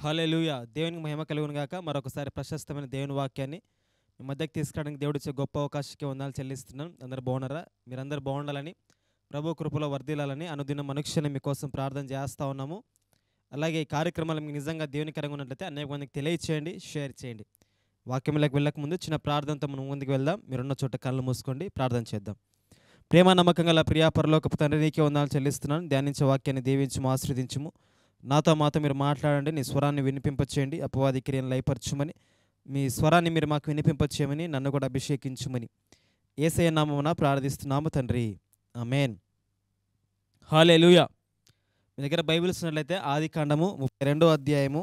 హల్లెలూయా! దేవునికి మహిమ కలుగును గాక. మరొకసారి ప్రశస్తమైన దేవుని వాక్యాన్ని మీ మధ్యకి తీసుకురావడానికి దేవుడిచ్చే గొప్ప అవకాశానికి వందనాలు చెల్లిస్తున్నాను. అందరూ బాగున్నారా? మీరందరూ బాగుండాలని, ప్రభు కృపలో వర్ధిల్లాలని అనుదినం అనుక్షణం మీకోసం ప్రార్థన చేస్తా ఉన్నాము. అలాగే ఈ కార్యక్రమాలు మీకు నిజంగా దేవునికరంగా ఉన్నట్లయితే అనేక మందికి తెలియచేయండి, షేర్ చేయండి. వాక్యంలోకి వెళ్ళక ముందు చిన్న ప్రార్థనతో మనం ముందుకు వెళ్దాం. మీరున్న చోట కళ్ళు మూసుకోండి, ప్రార్థన చేద్దాం. ప్రేమ నమ్మకం గల ప్రియా పరలోకపు తండ్రి, నీకే వందనాలు చెల్లిస్తున్నాను. ధ్యానించే వాక్యాన్ని దీవించుము, ఆశీర్వదించుము. మాతో మీరు మాట్లాడండి. నీ స్వరాన్ని వినిపింపచేయండి. అపవాది క్రియను లయపరచుమని, మీ స్వరాన్ని మీరు మాకు వినిపింపచేయమని, నన్ను కూడా అభిషేకించుమని యేసయ్య నామమున ప్రార్థిస్తున్నాము తండ్రి. ఆమేన్. హల్లెలూయా. మీ దగ్గర బైబిల్స్ ఉన్నట్లయితే ఆదికాండము 32వ అధ్యాయము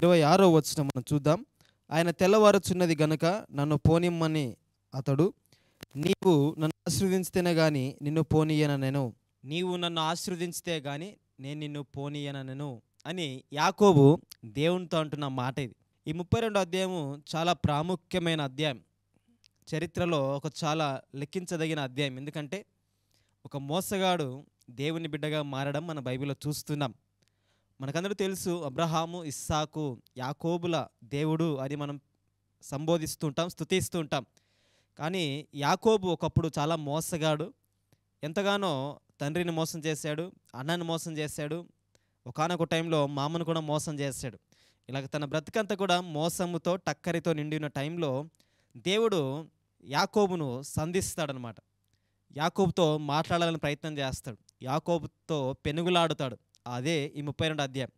26వ వచనం మనం చూద్దాం. ఆయన తెల్లవారుచున్నది గనుక నన్ను పోనిమ్మని అతడు, నీవు నన్ను ఆశీర్వదించితేనే గాని నిన్ను పోనీయనెను. నీవు నన్ను ఆశీర్వదించితే గాని నేను నిన్ను పోనీయనెను అని యాకోబు దేవునితో అంటున్న మాట ఇది. ఈ 32వ అధ్యాయము చాలా ప్రాముఖ్యమైన అధ్యాయం. చరిత్రలో ఒక చాలా లెక్కించదగిన అధ్యాయం. ఎందుకంటే ఒక మోసగాడు దేవుని బిడ్డగా మారడం మన బైబిల్లో చూస్తున్నాం. మనకందరూ తెలుసు, అబ్రహాము, ఇస్సాకు, యాకోబుల దేవుడు అని మనం సంబోధిస్తూ ఉంటాం, స్తుతిస్తూ ఉంటాం. కానీ యాకోబు ఒకప్పుడు చాలా మోసగాడు. ఎంతగానో తండ్రిని మోసం చేశాడు, అన్నని మోసం చేశాడు, ఒకానొక టైంలో మామను కూడా మోసం చేశాడు. ఇలాగ తన బ్రతికంతా కూడా మోసముతో టక్కరితో నిండి ఉన్న టైంలో దేవుడు యాకోబును సంధిస్తాడనమాట. యాకోబుతో మాట్లాడాలని ప్రయత్నం చేస్తాడు, యాకోబుతో పెనుగులాడుతాడు. అదే ఈ 32వ అధ్యాయం.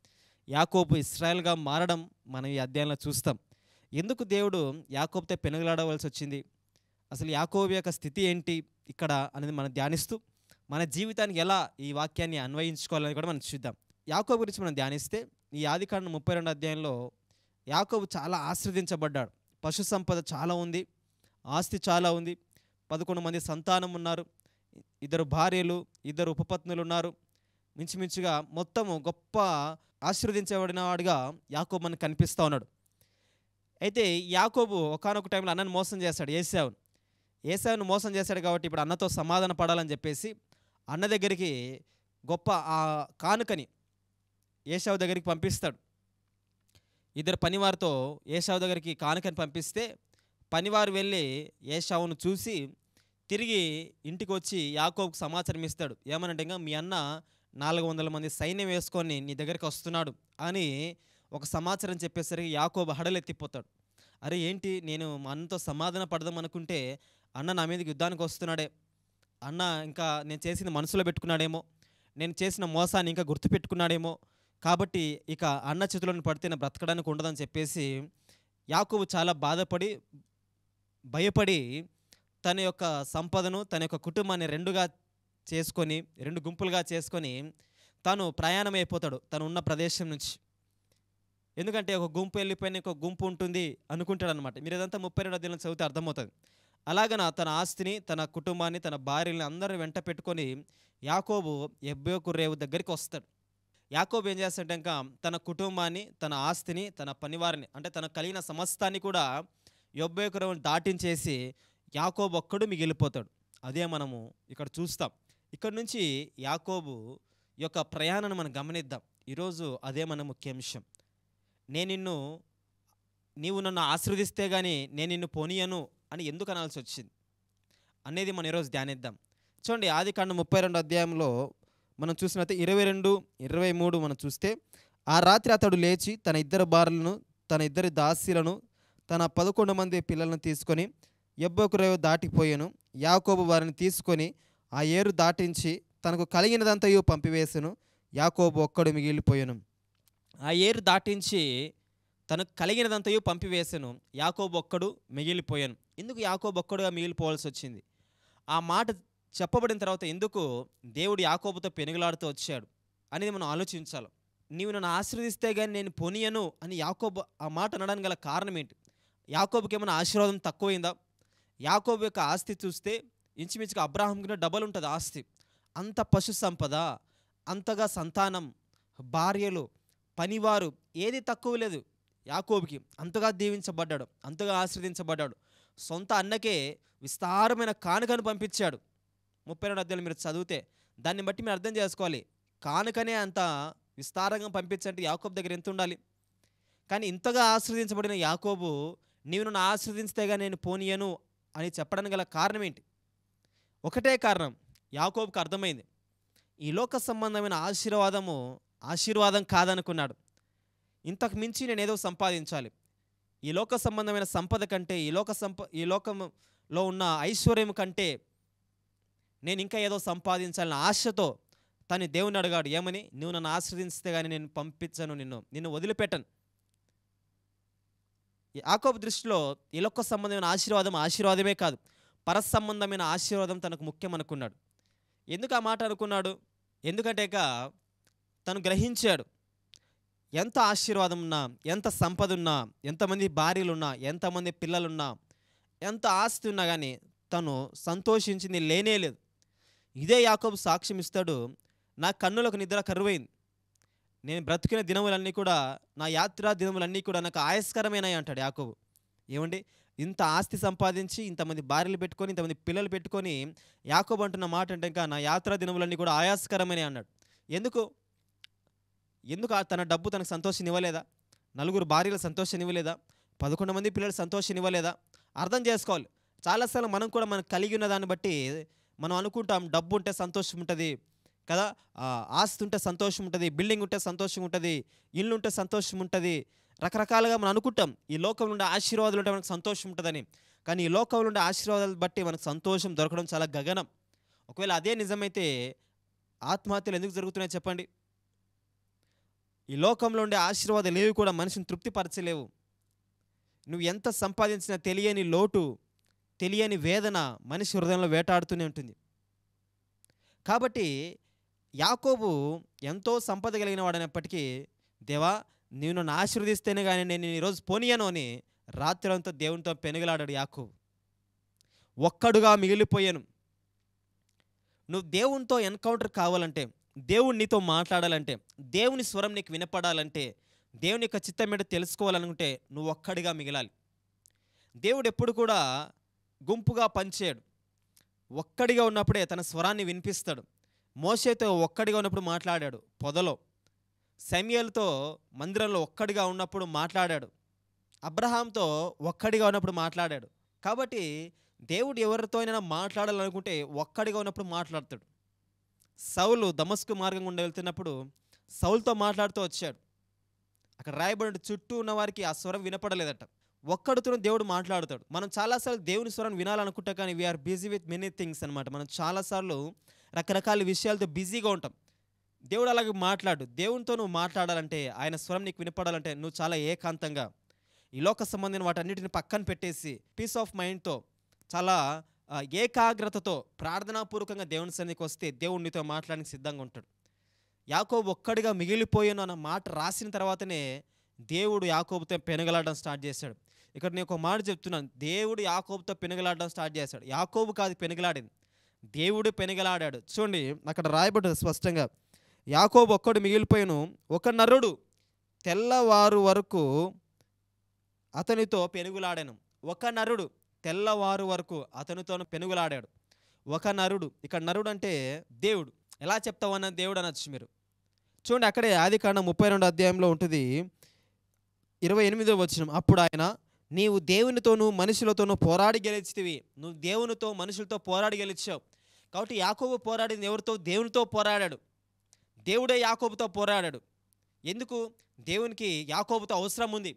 యాకోబు ఇశ్రాయేల్గా మారడం మనం ఈ అధ్యాయంలో చూస్తాం. ఎందుకు దేవుడు యాకోబుతో పెనుగులాడవలసి వచ్చింది, అసలు యాకోబు యొక్క స్థితి ఏంటి ఇక్కడ అనేది మనం ధ్యానిస్తూ మన జీవితానికి ఎలా ఈ వాక్యాన్ని అన్వయించుకోవాలని కూడా మనం చూద్దాం. యాకోబు గురించి మనం ధ్యానిస్తే ఈ ఆదికాండం 32వ అధ్యాయంలో యాకోబు చాలా ఆశీర్వదించబడ్డాడు. పశు సంపద చాలా ఉంది, ఆస్తి చాలా ఉంది, 11 మంది సంతానం ఉన్నారు, 2 భార్యలు, 2 ఉపపత్నులు ఉన్నారు. మించుమించుగా మొత్తము గొప్ప ఆశీర్వదించబడిన వాడిగా యాకోబు మనకు కనిపిస్తూ ఉన్నాడు. అయితే యాకోబు ఒకానొక టైంలో అన్నను మోసం చేశాడు, ఏశావును మోసం చేశాడు. కాబట్టి ఇప్పుడు అన్నతో సమాధాన పడాలని చెప్పేసి అన్న దగ్గరికి గొప్ప ఆ కానుకని ఏశావు దగ్గరికి పంపిస్తాడు. 2 పనివారితో ఏశావు దగ్గరికి కానుకని పంపిస్తే పనివారు వెళ్ళి ఏశావును చూసి తిరిగి ఇంటికి వచ్చి యాకోబుకు సమాచారం ఇస్తాడు. ఏమనంటే, ఇంకా మీ అన్న 400 మంది సైన్యం వేసుకొని నీ దగ్గరికి వస్తున్నాడు అని ఒక సమాచారం చెప్పేసరికి యాకోబు హడలెత్తిపోతాడు. అరే ఏంటి, నేను మా అన్నతో సమాధాన పడదాం అనుకుంటే అన్న నా మీదకి యుద్ధానికి వస్తున్నాడే, అన్న ఇంకా నేను చేసిన మనసులో పెట్టుకున్నాడేమో, నేను చేసిన మోసాన్ని ఇంకా గుర్తుపెట్టుకున్నాడేమో, కాబట్టి ఇక అన్న చేతులను పడితే నేను బ్రతకడానికి ఉండదని చెప్పేసి యాకోబు చాలా బాధపడి భయపడి తన యొక్క సంపదను, తన యొక్క కుటుంబాన్ని 2 గుంపులుగా చేసుకొని తాను ప్రయాణం అయిపోతాడు తను ఉన్న ప్రదేశం నుంచి. ఎందుకంటే ఒక గుంపు వెళ్ళిపోయిన ఇంకో గుంపు ఉంటుంది అనుకుంటాడు అనమాట. మీరు ఇదంతా 32వ అధ్యాయం చదివితే అర్థమవుతుంది. అలాగన తన ఆస్తిని, తన కుటుంబాన్ని, తన భార్యని అందరిని వెంట పెట్టుకొని యాకోబు యబ్బోకు రేవు దగ్గరికి వస్తాడు. యాకోబు ఏం చేస్తాడంటే, ఇంకా తన కుటుంబాన్ని, తన ఆస్తిని, తన పనివారిని, అంటే తనకు కలిగిన సమస్తాన్ని కూడా యబ్బోకు రేవును దాటించేసి యాకోబు ఒక్కడు మిగిలిపోతాడు. అదే మనము ఇక్కడ చూస్తాం. ఇక్కడ నుంచి యాకోబు యొక్క ప్రయాణాన్ని మనం గమనిద్దాం. ఈరోజు అదే మన ముఖ్య అంశం. నీవు నన్ను ఆశీర్వదిస్తే కానీ నేను నిన్ను పోనీయను అని ఎందుకు అనాల్సి వచ్చింది అనేది మనం ఈరోజు ధ్యానిద్దాం. చూడండి, ఆదికాండం 32వ అధ్యాయంలో మనం చూసినట్లయితే 22, 23 మనం చూస్తే, ఆ రాత్రి అతడు లేచి తన 2 భార్యలను, తన 2 దాసీలను, తన 11 మంది పిల్లలను తీసుకొని యబ్బోకు రేవు దాటిపోయాను. యాకోబు వారిని తీసుకొని ఆ ఏరు దాటించి తనకు కలిగినదంతయు పంపివేసెను. యాకోబు ఒక్కడు మిగిలిపోయాను. ఆ ఏరు దాటించి తనకు కలిగినదంతయు పంపివేసెను. యాకోబు ఒక్కడు మిగిలిపోయాను. ఎందుకు యాకోబు ఒక్కడుగా మిగిలిపోవాల్సి వచ్చింది? ఆ మాట చెప్పబడిన తర్వాత ఎందుకు దేవుడు యాకోబుతో పెనుగులాడుతూ వచ్చాడు అనేది మనం ఆలోచించాలి. నీవు నన్ను ఆశీర్వదిస్తే కానీ నేను పోనీయను అని యాకోబు ఆ మాట అనడానికి గల కారణం ఏంటి? యాకోబుకి ఏమైనా ఆశీర్వాదం తక్కువైందా? యాకోబు యొక్క ఆస్తి చూస్తే ఇంచుమించుగా అబ్రాహాం కన్నా డబల్ ఉంటుంది ఆస్తి. అంత పశు సంపద, అంతగా సంతానం, భార్యలు, పనివారు, ఏది తక్కువ లేదు యాకోబుకి. అంతగా దీవించబడ్డాడు, అంతగా ఆశీర్వదించబడ్డాడు. సొంత అన్నకే విస్తారమైన కానుకను పంపించాడు. 32వ అధ్యాయం మీరు చదివితే దాన్ని బట్టి మీరు అర్థం చేసుకోవాలి. కానుకనే అంత విస్తారంగా పంపించంటే యాకోబు దగ్గర ఎంత ఉండాలి? కానీ ఇంతగా ఆశీర్వదించబడిన యాకోబు నీవు నన్ను ఆశీర్వదించితేగా నేను పోనీయను అని చెప్పడానికి గల కారణం ఏంటి? ఒకటే కారణం, యాకోబుకు అర్థమైంది ఈ లోక సంబంధమైన ఆశీర్వాదం కాదనుకున్నాడు. ఇంతకు మించి నేను ఏదో సంపాదించాలి, ఈ లోక సంబంధమైన సంపద కంటే, ఈ లోకంలో ఉన్న ఐశ్వర్యం కంటే నేను ఇంకా ఏదో సంపాదించాలని ఆశతో తను దేవుని అడిగాడు. ఏమని? నువ్వు నన్ను ఆశీర్వదించితే కానీ నేను పంపించను, నిన్ను వదిలిపెట్టను. యాకోబు దృష్టిలో ఈ లోక సంబంధమైన ఆశీర్వాదమే కాదు, పరసంబంధమైన ఆశీర్వాదం తనకు ముఖ్యం అనుకున్నాడు. ఎందుకు ఆ మాట అనుకున్నాడు? ఎందుకంటే తను గ్రహించాడు, ఎంత ఆశీర్వాదం ఉన్నా, ఎంత సంపద ఉన్నా, ఎంతమంది భార్యలున్నా, ఎంతమంది పిల్లలున్నా, ఎంత ఆస్తి ఉన్నా కానీ తను సంతోషించింది లేనే లేదు. ఇదే యాకోబు సాక్ష్యం ఇస్తాడు, నా కన్నులకు నిద్ర కరువైంది, నేను బ్రతికిన దినములన్నీ కూడా, నా యాత్రా దినములన్నీ కూడా నాకు ఆయాస్కరమైనాయి అంటాడు యాకోబు. ఏమండి, ఇంత ఆస్తి సంపాదించి, ఇంతమంది భార్యలు పెట్టుకొని, ఇంతమంది పిల్లలు పెట్టుకొని యాకోబు అంటున్న మాట అంటే ఇంకా నా యాత్రా దినములన్నీ కూడా ఆయాస్కరమైనవి అన్నాడు. ఎందుకు తన డబ్బు తనకు సంతోషం ఇవ్వలేదా? 4 భార్యలు సంతోషం ఇవ్వలేదా? 11 మంది పిల్లలు సంతోషం ఇవ్వలేదా? అర్థం చేసుకోవాలి. చాలాసార్లు మనం కూడా మనకు కలిగి ఉన్న దాన్ని బట్టి మనం అనుకుంటాం, డబ్బు ఉంటే సంతోషం ఉంటుంది కదా, ఆస్తి ఉంటే సంతోషం ఉంటుంది, బిల్డింగ్ ఉంటే సంతోషం ఉంటుంది, ఇల్లు ఉంటే సంతోషం ఉంటుంది, రకరకాలుగా మనం అనుకుంటాం ఈ లోకం నుండి ఆశీర్వాదాలు ఉంటే మనకు సంతోషం ఉంటుందని. కానీ ఈ లోకం నుండి ఆశీర్వాదాలు బట్టి మనకు సంతోషం దొరకడం చాలా గగనం. ఒకవేళ అదే నిజమైతే ఆత్మహత్యలు ఎందుకు జరుగుతున్నాయి చెప్పండి? ఈ లోకంలో ఉండే ఆశీర్వాదాలు ఏవి కూడా మనిషిని తృప్తిపరచలేవు. నువ్వు ఎంత సంపాదించినా తెలియని లోటు, తెలియని వేదన మనిషి హృదయంలో వేటాడుతూనే ఉంటుంది. కాబట్టి యాకోబు ఎంతో సంపద కలిగిన వాడైనప్పటికీ, దేవా నీవు నన్ను ఆశీర్వదిస్తేనే కానీ నేను ఈరోజు పోనీయను అని రాత్రంతా దేవునితో పెనుగలాడాడు యాకోబు. ఒక్కడుగా మిగిలిపోయాను. నువ్వు దేవునితో ఎన్కౌంటర్ కావాలంటే, దేవుడు నీతో మాట్లాడాలంటే, దేవుని స్వరం నీకు వినపడాలంటే, దేవుని యొక్క చిత్తం ఏంటో తెలుసుకోవాలనుకుంటే నువ్వు ఒక్కడిగా మిగిలాలి. దేవుడు ఎప్పుడు కూడా గుంపుగా పనిచేయడు, ఒక్కడిగా ఉన్నప్పుడే తన స్వరాన్ని వినిపిస్తాడు. మోషేతో ఒక్కడిగా ఉన్నప్పుడు మాట్లాడాడు పొదలో, సమూయేలుతో మందిరంలో ఒక్కడిగా ఉన్నప్పుడు మాట్లాడాడు, అబ్రహాంతో ఒక్కడిగా ఉన్నప్పుడు మాట్లాడాడు. కాబట్టి దేవుడు ఎవరితో అయినా మాట్లాడాలనుకుంటే ఒక్కడిగా ఉన్నప్పుడు మాట్లాడతాడు. సౌలు దమస్కు మార్గం గుండా వెళ్తున్నప్పుడు సౌలుతో మాట్లాడుతూ వచ్చాడు. అక్కడ రాయబడి చుట్టూ ఉన్న వారికి ఆ స్వరం వినపడలేదట. ఒక్కడితో దేవుడు మాట్లాడుతాడు. మనం చాలాసార్లు దేవుని స్వరం వినాలనుకుంటా, కానీ we are busy with many things అనమాట. మనం చాలాసార్లు రకరకాల విషయాలతో బిజీగా ఉంటాం. దేవుడు అలాగే మాట్లాడు. దేవునితో నువ్వు మాట్లాడాలంటే, ఆయన స్వరం నీకు వినపడాలంటే నువ్వు చాలా ఏకాంతంగా ఈ లోక సంబంధించిన వాటన్నిటిని పక్కన పెట్టేసి పీస్ ఆఫ్ మైండ్తో, చాలా ఏకాగ్రతతో ప్రార్థనాపూర్వకంగా దేవుని సన్నిధికి వస్తే దేవుడు నీతో మాట్లాడడానికి సిద్ధంగా ఉంటాడు. యాకోబు ఒక్కడిగా మిగిలిపోయాను అన్న మాట రాసిన తర్వాతనే దేవుడు యాకోబుతో పెనుగలాడడం స్టార్ట్ చేశాడు. ఇక్కడ నేను ఒక మాట చెప్తున్నాను, దేవుడు యాకోబుతో పెనుగలాడడం స్టార్ట్ చేశాడు. యాకోబు కాదు పెనుగలాడింది, దేవుడు పెనుగలాడాడు. చూడండి అక్కడ రాయబడ్డది స్పష్టంగా, యాకోబు ఒక్కడు మిగిలిపోయాను, ఒక నరుడు తెల్లవారు వరకు అతనితో పెనుగులాడాను. ఒక నరుడు తెల్లవారు వరకు అతనితో పెనుగులాడాడు. ఒక నరుడు, ఇక్కడ నరుడు అంటే దేవుడు. ఎలా చెప్తావు అన్న దేవుడు అనొచ్చు మీరు. చూడండి అక్కడే ఆదికాండం 32వ అధ్యాయంలో ఉంటుంది, 28వ వచనం. అప్పుడు ఆయన, నీవు దేవునితోనూ మనుషులతోనూ పోరాడి గెలిచితివి. నువ్వు దేవునితో మనుషులతో పోరాడి గెలిచావు. కాబట్టి యాకోబు పోరాడింది ఎవరితో? దేవునితో పోరాడాడు. దేవుడే యాకోబుతో పోరాడాడు. ఎందుకు? దేవునికి యాకోబుతో అవసరం ఉంది.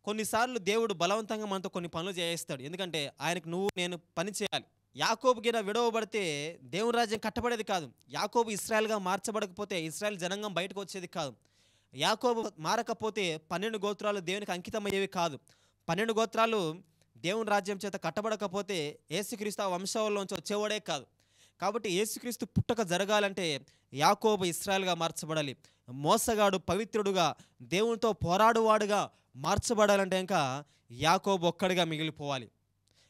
కొన్నిసార్లు దేవుడు బలవంతంగా మనతో కొన్ని పనులు చేయిస్తాడు. ఎందుకంటే ఆయనకు నువ్వు నేను పని చేయాలి. యాకోబుకి విడవబడితే దేవుని రాజ్యం కట్టబడేది కాదు. యాకోబు ఇశ్రాయేల్గా మార్చబడకపోతే ఇశ్రాయేల్ జనాంగం బయటకు వచ్చేది కాదు. యాకోబు మారకపోతే 12 గోత్రాలు దేవునికి అంకితం అయ్యేవి కాదు. 12 గోత్రాలు దేవుని రాజ్యం చేత కట్టబడకపోతే యేసుక్రీస్తు ఆ వంశావళిలోంచి వచ్చేవాడే కాదు. కాబట్టి యేసుక్రీస్తు పుట్టక జరగాలంటే యాకోబు ఇశ్రాయేల్గా మార్చబడాలి. మోసగాడు పవిత్రుడుగా దేవునితో పోరాడువాడుగా మార్చబడాలంటే ఇంకా యాకోబు ఒక్కడిగా మిగిలిపోవాలి.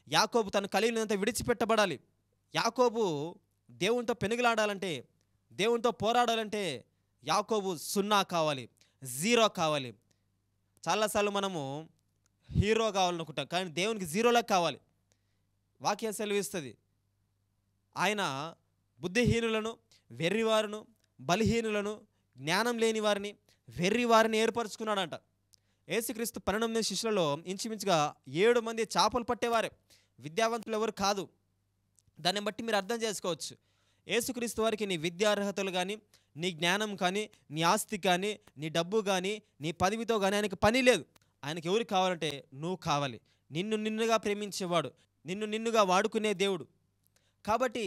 యాకోబు తను కలిగినంత విడిచిపెట్టబడాలి. యాకోబు దేవునితో పెనుగులాడాలంటే, దేవునితో పోరాడాలంటే యాకోబు 0 కావాలి, 0 కావాలి. చాలాసార్లు మనము హీరో కావాలనుకుంటాం, కానీ దేవునికి 0లా కావాలి. వాక్యం సెలవిస్తుంది, ఆయన బుద్ధిహీనులను, వెర్రివారును, బలహీనులను, జ్ఞానం లేని వారిని, వెర్రి వారిని ఏర్పరచుకున్నాడంట. యేసుక్రీస్తు 12 మంది శిష్యులలో ఇంచుమించుగా 7 మంది చేపలు పట్టేవారే, విద్యావంతులు ఎవరు కాదు. దాన్ని బట్టి మీరు అర్థం చేసుకోవచ్చు, యేసుక్రీస్తు వారికి నీ విద్యార్హతలు కానీ, నీ జ్ఞానం కానీ, నీ ఆస్తి కానీ, నీ డబ్బు కానీ, నీ పదవితో కానీ ఆయనకి పని లేదు. ఆయనకి ఎవరు కావాలంటే నువ్వు కావాలి. నిన్నుగా ప్రేమించేవాడు, నిన్నుగా వాడుకునే దేవుడు. కాబట్టి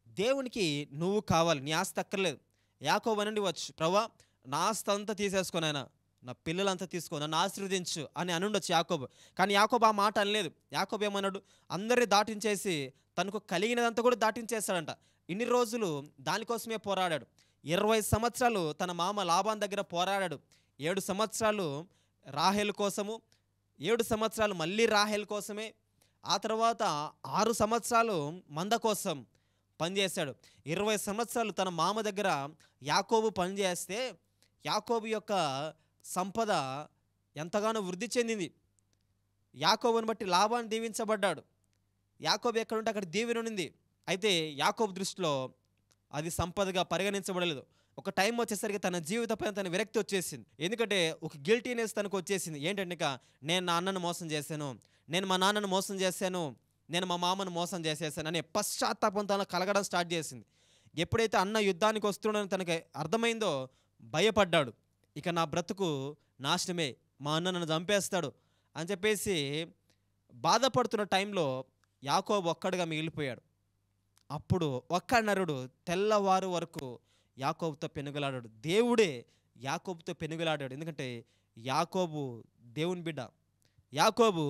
దేవునికి నువ్వు కావాలి, నీ ఆస్తి అక్కర్లేదు. యాకోబు అనండి వచ్చు, ప్రభా నా ఆస్తి అంతా తీసేసుకొని ఆయన, నా పిల్లలంతా తీసుకో, నన్ను ఆశీర్వదించు అని అనుండొచ్చు యాకోబు. కానీ యాకోబు ఆ మాట అనలేదు. యాకోబు ఏమన్నాడు, అందరి దాటించేసి తనకు కలిగినదంతా కూడా దాటించేస్తాడంట. ఇన్ని రోజులు దానికోసమే పోరాడాడు. 20 సంవత్సరాలు తన మామ లాబాన్ దగ్గర పోరాడాడు. 7 సంవత్సరాలు రాహేలు కోసము, 7 సంవత్సరాలు మళ్ళీ రాహేల్ కోసమే, ఆ తర్వాత 6 సంవత్సరాలు మంద కోసం పనిచేశాడు. 20 సంవత్సరాలు తన మామ దగ్గర యాకోబు పనిచేస్తే యాకోబు యొక్క సంపద ఎంతగానో వృద్ధి చెందింది. యాకోబుని బట్టి లాబాను దీవించబడ్డాడు. యాకోబు ఎక్కడుంటే అక్కడ దీవెన ఉంది. అయితే యాకోబు దృష్టిలో అది సంపదగా పరిగణించబడలేదు. ఒక టైం వచ్చేసరికి తన జీవితపైన తన విరక్తి వచ్చేసింది. ఎందుకంటే ఒక గిల్టీనెస్ తనకు వచ్చేసింది. ఏంటంటే ఇక నేను నా అన్నను మోసం చేశాను, నేను మా నాన్నను మోసం చేశాను, నేను మా మామను మోసం చేసేసాను అనే పశ్చాత్తాపం తనకు కలగడం స్టార్ట్ చేసింది. ఎప్పుడైతే అన్న యుద్ధానికి వస్తున్నాడని తనకి అర్థమైందో భయపడ్డాడు. ఇక నా బ్రతుకు నాశనమే, మా అన్న నన్ను చంపేస్తాడు అని చెప్పేసి బాధపడుతున్న టైంలో యాకోబు ఒక్కడుగా మిగిలిపోయాడు. అప్పుడు ఒక్క నరుడు తెల్లవారు వరకు యాకోబుతో పెనుగులాడాడు. దేవుడే యాకోబుతో పెనుగులాడాడు. ఎందుకంటే యాకోబు దేవుని బిడ్డ, యాకోబు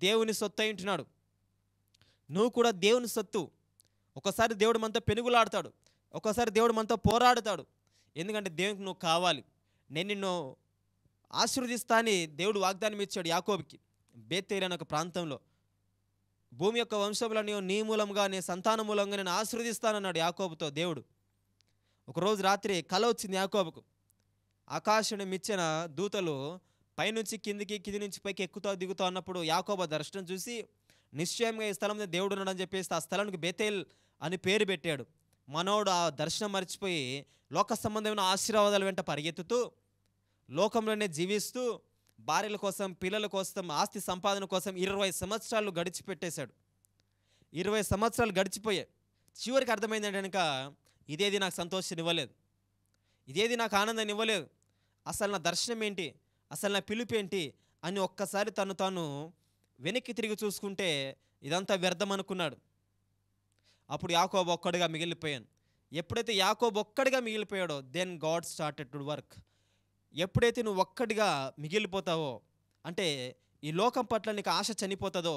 దేవుని సొత్తు అయి ఉంటున్నాడు. నువ్వు కూడా దేవుని సొత్తు. ఒకసారి దేవుడు మనతో పెనుగులాడతాడు, ఒకసారి దేవుడు మనతో పోరాడుతాడు. ఎందుకంటే దేవునికి నువ్వు కావాలి. నేను నిన్ను ఆశీర్వదిస్తా అని దేవుడు వాగ్దానం ఇచ్చాడు యాకోబుకి. బేతేలు అనే ఒక ప్రాంతంలో, భూమి యొక్క వంశములను నీ మూలంగా, నీ సంతాన మూలంగా నేను ఆశీర్వదిస్తానన్నాడు యాకోబుతో దేవుడు. ఒకరోజు రాత్రి కల వచ్చింది యాకోబుకు. ఆకాశం మిచ్చిన దూతలు పైనుంచి కిందికి, కింది నుంచి పైకి ఎక్కుతా దిగుతా అన్నప్పుడు యాకోబు దర్శనం చూసి నిశ్చయంగా ఈ స్థలం మీద దేవుడు ఉన్నాడని చెప్పేసి ఆ స్థలానికి బేతేల్ అని పేరు పెట్టాడు. మనోడు ఆ దర్శనం మర్చిపోయి లోక సంబంధమైన ఆశీర్వాదాల వెంట పరిగెత్తుతూ, లోకంలోనే జీవిస్తూ, భార్యల కోసం, పిల్లల కోసం, ఆస్తి సంపాదన కోసం 20 సంవత్సరాలు గడిచిపెట్టేశాడు. 20 సంవత్సరాలు గడిచిపోయాయి. చివరికి అర్థమైంది కనుక ఇదేది నాకు సంతోషాన్ని ఇవ్వలేదు, ఇదేది నాకు ఆనందాన్ని ఇవ్వలేదు, అసలు నా దర్శనం ఏంటి, అసలు నా పిలుపు ఏంటి అని ఒక్కసారి తాను వెనక్కి తిరిగి చూసుకుంటే ఇదంతా వ్యర్థం అనుకున్నాడు. అప్పుడు యాకోబు ఒక్కడిగా మిగిలిపోయాను. ఎప్పుడైతే యాకోబు ఒక్కడిగా మిగిలిపోయాడో then God started to work. ఎప్పుడైతే నువ్వు ఒక్కడిగా మిగిలిపోతావో, అంటే ఈ లోకం పట్ల నీకు ఆశ చనిపోతుందో,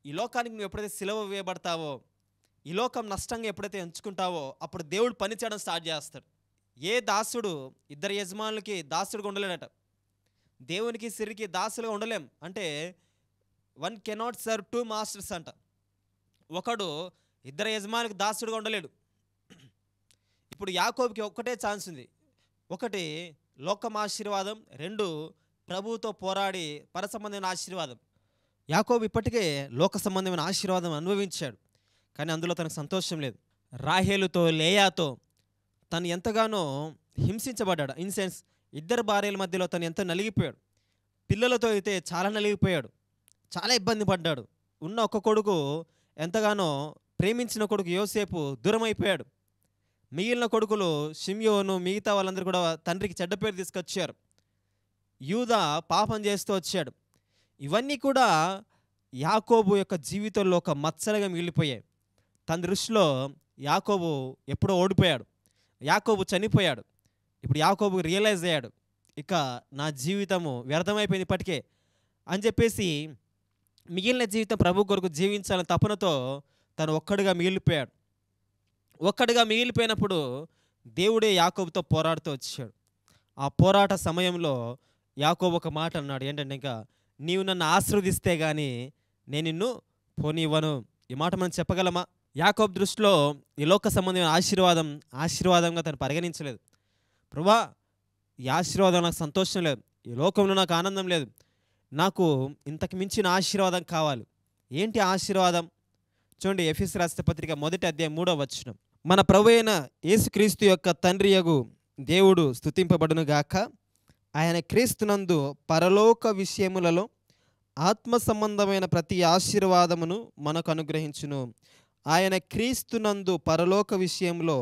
ఈ లోకానికి నువ్వు ఎప్పుడైతే సిలువ వేయబడతావో, ఈ లోకం నష్టంగా ఎప్పుడైతే ఎంచుకుంటావో, అప్పుడు దేవుడు పని చేయడం స్టార్ట్ చేస్తాడు. ఏ దాసుడు 2 యజమానులకి దాసుడుగా ఉండలేడట. దేవునికి సిరికి దాసులుగా ఉండలేం. అంటే 1 కెనాట్ సర్వ్ 2 మాస్టర్స్ అంట. ఒకడు 2 యజమానులకు దాసుడుగా ఉండలేడు. ఇప్పుడు యాకోబుకి ఒక్కటే ఛాన్స్ ఉంది. ఒకటి లోకం ఆశీర్వాదం, 2 ప్రభువుతో పోరాడి పర సంబంధమైన ఆశీర్వాదం. యాకోబు ఇప్పటికే లోక సంబంధమైన ఆశీర్వాదం అనుభవించాడు, కానీ అందులో తనకు సంతోషం లేదు. రాహేలుతో, లేయాతో తను ఎంతగానో హింసించబడ్డాడు. ఇన్ సెన్స్ 2 భార్యల మధ్యలో తను ఎంతో నలిగిపోయాడు. పిల్లలతో అయితే చాలా నలిగిపోయాడు, చాలా ఇబ్బంది పడ్డాడు. ఉన్న ఒక్క కొడుకు, ఎంతగానో ప్రేమించిన కొడుకు యోసేపు దూరం అయిపోయాడు. మిగిలిన కొడుకులు షిమ్యోను, మిగతా వాళ్ళందరూ కూడా తండ్రికి చెడ్డ పేరు తీసుకొచ్చారు. యూదా పాపం చేస్తూ వచ్చాడు. ఇవన్నీ కూడా యాకోబు యొక్క జీవితంలో ఒక మచ్చలుగా మిగిలిపోయాయి. తన దృష్టిలో యాకోబు ఎప్పుడో ఓడిపోయాడు, యాకోబు చనిపోయాడు. ఇప్పుడు యాకోబు రియలైజ్ అయ్యాడు, ఇక నా జీవితము వ్యర్థమైపోయింది ఇప్పటికే అని చెప్పేసి మిగిలిన జీవితం ప్రభు కొరకు జీవించాలని తపనతో తను ఒక్కడిగా మిగిలిపోయాడు. ఒక్కడిగా మిగిలిపోయినప్పుడు దేవుడే యాకోబుతో పోరాడుతూ వచ్చాడు. ఆ పోరాట సమయంలో యాకోబు ఒక మాట అన్నాడు. ఏంటంటే, ఇంకా నీవు నన్ను ఆశీర్వదిస్తే కానీ నేను నిన్ను పోనివ్వను. ఈ మాట మనం చెప్పగలమా? యాకోబు దృష్టిలో ఈ లోక సంబంధమైన ఆశీర్వాదంగా తను పరిగణించలేదు. ప్రభువా, ఈ ఆశీర్వాదం నాకు సంతోషం లేదు, ఈ లోకంలో నాకు ఆనందం లేదు, నాకు ఇంతకు మించిన ఆశీర్వాదం కావాలి. ఏంటి ఆశీర్వాదం? చూడండి, ఎఫెసీ రాసిన పత్రిక 1వ అధ్యాయం 3వ వచనం. మన ప్రభు అయిన యేసుక్రీస్తు యొక్క తండ్రియగు దేవుడు స్తుతింపబడును గాక. ఆయన క్రీస్తునందు పరలోక విషయములలో ఆత్మ సంబంధమైన ప్రతి ఆశీర్వాదమును మనకు అనుగ్రహించును. ఆయన క్రీస్తునందు పరలోక విషయంలో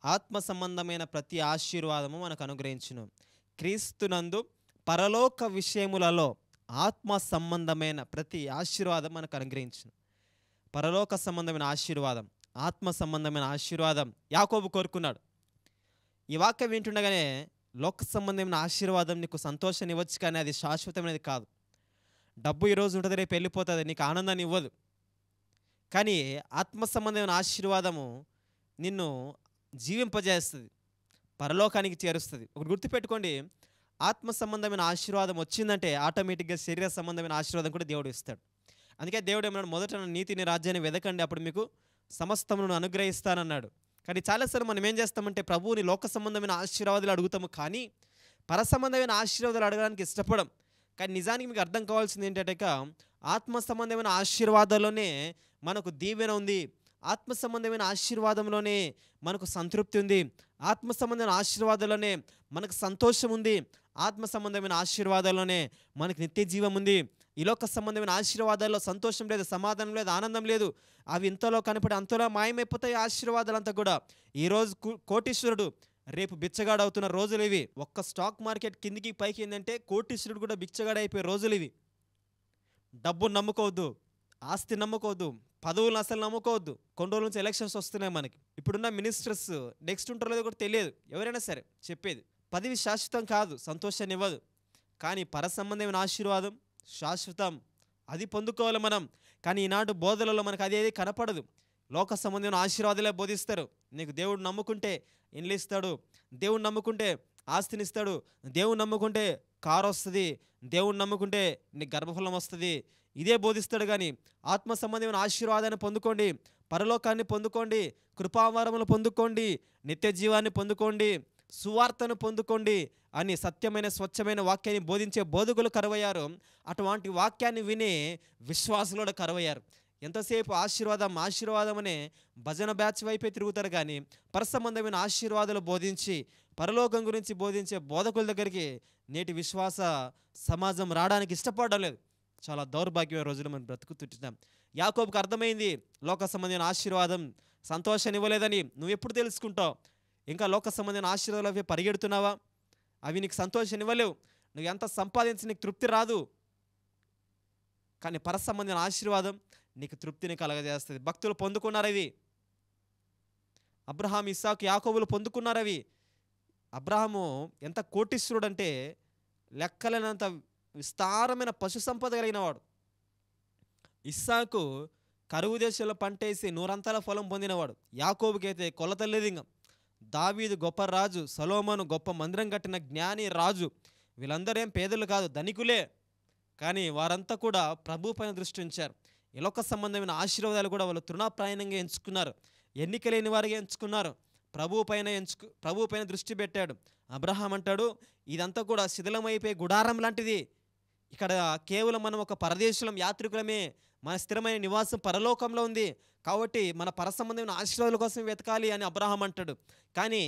ఆత్మ సంబంధమైన ప్రతి ఆశీర్వాదము మనకు అనుగ్రహించును. క్రీస్తునందు పరలోక విషయములలో ఆత్మ సంబంధమైన ప్రతి ఆశీర్వాదం మనకు అనుగ్రహించును. పరలోక సంబంధమైన ఆశీర్వాదం, ఆత్మ సంబంధమైన ఆశీర్వాదం యాకోబు కోరుకున్నాడు. ఈ వాక్యం వింటుండగానే లోక సంబంధమైన ఆశీర్వాదం నీకు సంతోషాన్ని ఇవ్వచ్చు, కానీ అది శాశ్వతమైనది కాదు. డబ్బు ఈరోజు ఉంటుంది, రేపు వెళ్ళిపోతుంది, నీకు ఆనందాన్ని ఇవ్వదు. కానీ ఆత్మ సంబంధమైన ఆశీర్వాదము నిన్ను జీవింపజేస్తుంది, పరలోకానికి చేరుస్తుంది. ఒకటి గుర్తుపెట్టుకోండి, ఆత్మ సంబంధమైన ఆశీర్వాదం వచ్చిందంటే ఆటోమేటిక్గా శరీర సంబంధమైన ఆశీర్వాదం కూడా దేవుడు ఇస్తాడు. అందుకే దేవుడు ఏమన్నాడు, మొదట నీతిని రాజ్యాన్ని వెదకండి, అప్పుడు మీకు సమస్తమును అనుగ్రహిస్తానన్నాడు. కానీ చాలాసార్లు మనం ఏం చేస్తామంటే ప్రభువుని లోక సంబంధమైన ఆశీర్వాదాలు అడుగుతాము, కానీ పర సంబంధమైన ఆశీర్వాదాలు అడగడానికి ఇష్టపడం. కానీ నిజానికి మీకు అర్థం కావాల్సింది ఏంటంటే, ఆత్మ సంబంధమైన ఆశీర్వాదాల్లోనే మనకు దీవెన ఉంది, ఆత్మ సంబంధమైన ఆశీర్వాదంలోనే మనకు సంతృప్తి ఉంది, ఆత్మ సంబంధమైన ఆశీర్వాదాల్లోనే మనకు సంతోషం ఉంది, ఆత్మ సంబంధమైన ఆశీర్వాదాల్లోనే మనకు నిత్య జీవం ఉంది. ఈ లోక సంబంధమైన ఆశీర్వాదాల్లో సంతోషం లేదు, సమాధానం లేదు, ఆనందం లేదు. అవి ఇంతలో కనపడి అంతలో మాయమైపోతాయి ఆశీర్వాదాలంతా కూడా. ఈరోజు కోటీశ్వరుడు, రేపు బిచ్చగాడు అవుతున్న రోజులు ఇవి. ఒక్క స్టాక్ మార్కెట్ కిందికి పైకి ఏంటంటే కోటీశ్వరుడు కూడా బిచ్చగాడు అయిపోయే రోజులు ఇవి. డబ్బు నమ్ముకోవద్దు, ఆస్తి నమ్ముకోవద్దు, పదవులను అసలు నమ్ముకోవద్దు. కొన్ని రోజుల నుంచి ఎలక్షన్స్ వస్తున్నాయి మనకి. ఇప్పుడున్న మినిస్టర్స్ నెక్స్ట్ ఉంటారో లేదో కూడా తెలియదు. ఎవరైనా సరే చెప్పేది, పదవి శాశ్వతం కాదు, సంతోషాన్ని ఇవ్వదు. కానీ పర సంబంధమైన ఆశీర్వాదం శాశ్వతం, అది పొందుకోవాలి మనం. కానీ ఈనాడు బోధలలో మనకు అదేది కనపడదు. లోక సంబంధమైన ఆశీర్వాదాలే బోధిస్తారు. నీకు దేవుడు నమ్ముకుంటే ఇండ్లు ఇస్తాడు, దేవుడు నమ్ముకుంటే ఆస్తినిస్తాడు, దేవుడు నమ్ముకుంటే కారు వస్తుంది, దేవుడు నమ్ముకుంటే నీకు గర్భఫలం వస్తుంది, ఇదే బోధిస్తాడు. కానీ ఆత్మ సంబంధమైన ఆశీర్వాదాన్ని పొందుకోండి, పరలోకాన్ని పొందుకోండి, కృపావరములు పొందుకోండి, నిత్య జీవాన్ని పొందుకోండి, సువార్తను పొందుకోండి అని సత్యమైన స్వచ్ఛమైన వాక్యాన్ని బోధించే బోధకులు కరువయ్యారు. అటువంటి వాక్యాన్ని విని విశ్వాసులు కరువయ్యారు. ఎంతసేపు ఆశీర్వాదం ఆశీర్వాదం అనే భజన బ్యాచ్ వైపే తిరుగుతారు, కానీ పరసంబంధమైన ఆశీర్వాదాలు బోధించి పరలోకం గురించి బోధించే బోధకుల దగ్గరికి నేటి విశ్వాస సమాజం రావడానికి ఇష్టపడడం లేదు. చాలా దౌర్భాగ్యమైన రోజులు మనం బ్రతుకుతుంటున్నాం. యాకోబుకు అర్థమైంది లోక సంబంధమైన ఆశీర్వాదం సంతోషాన్ని ఇవ్వలేదని. నువ్వు ఎప్పుడు తెలుసుకుంటావు? ఇంకా లోక సంబంధమైన ఆశీర్వాదాలు పరిగెడుతున్నావా? అవి నీకు సంతోషాన్ని ఇవ్వలేవు. నువ్వు ఎంత సంపాదించి నీకు తృప్తి రాదు. కానీ పర సంబంధమైన ఆశీర్వాదం నీకు తృప్తిని కలగజేస్తుంది. భక్తులు పొందుకున్నారు అవి. అబ్రహాం, ఇస్సాకు, యాకోబులు పొందుకున్నారు అవి. అబ్రహాము ఎంత కోటీశ్వరుడు అంటే లెక్కలేనంత విస్తారమైన పశు సంపద కలిగిన వాడు. ఇస్సాకు కరువు దేశంలో పంటేసి నూరంతల ఫలం పొందినవాడు. యాకోబుకైతే కొలతలేదు. ఇంకా దావీదు గొప్ప రాజు, సొలొమోను గొప్ప మందిరం కట్టిన జ్ఞాని రాజు. వీళ్ళందరూ ఏం పేదలు కాదు, ధనికులే. కానీ వారంతా కూడా ప్రభు పైన దృష్టి ఉంచారు. ఈ లోక సంబంధమైన ఆశీర్వాదాలు కూడా వాళ్ళు తృణప్రాయంగా ఎంచుకున్నారు, ఎన్నిక లేని వారిగా ఎంచుకున్నారు. ప్రభు పైన దృష్టి పెట్టాడు. అబ్రహాం అంటాడు, ఇదంతా కూడా శిథిలమైపోయే గుడారం లాంటిది. ఇక్కడ కేవలం మనం ఒక పరదేశులం, యాత్రికులమే. మన స్థిరమైన నివాసం పరలోకంలో ఉంది. కాబట్టి మన పరసంబంధమైన ఆశీర్వాదాల కోసం వెతకాలి అని అబ్రహాం అంటాడు. కానీ